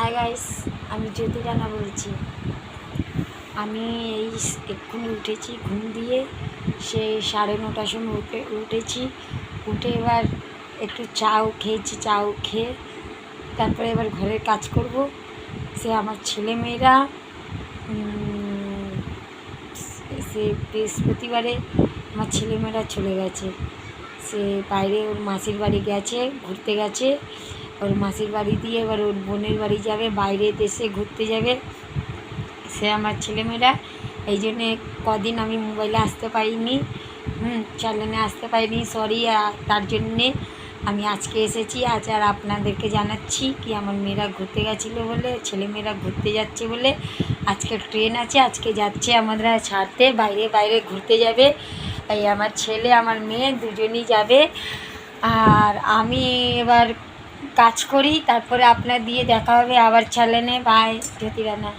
Hi guys, আমি জ্যোতি রানা বলছি। আমি এই এক্ষুনি উঠেছি ঘুম দিয়ে, সে 9:30টার সময় উঠেছি। উঠে এবার একটু চাও খেয়েছি, চাও খেয়ে তারপরে এবার ঘরের কাজ করব। সে আমার ছেলেমেয়েরা সে বৃহস্পতিবারে আমার ছেলেমেয়েরা চলে গেছে। সে বাইরে ওর মাসির বাড়ি গেছে, ঘুরতে গেছে। ওর মাসির বাড়ি দিয়ে এবার ওর বোনের বাড়ি যাবে, বাইরে দেশে ঘুরতে যাবে সে আমার ছেলেমেয়েরা। এই জন্যে কদিন আমি মোবাইলে আসতে পারিনি, চ্যানেলে আসতে পারিনি, সরি। তার জন্যে আমি আজকে এসেছি। আজ আর আপনাদেরকে জানাচ্ছি কি আমার মেয়েরা ঘুরতে গেছিলো বলে, ছেলেমেয়েরা ঘুরতে যাচ্ছে বলে। আজকে ট্রেন আছে, আজকে যাচ্ছে আমাদের ছাড়তে, বাইরে বাইরে ঘুরতে যাবে। এই আমার ছেলে আমার মেয়ে দুজনই যাবে। আর আমি এবার কাজ করি, তারপরে আপনার দিয়ে দেখা হবে আবার চ্যানেলে। বাই, জ্যোতি রানা।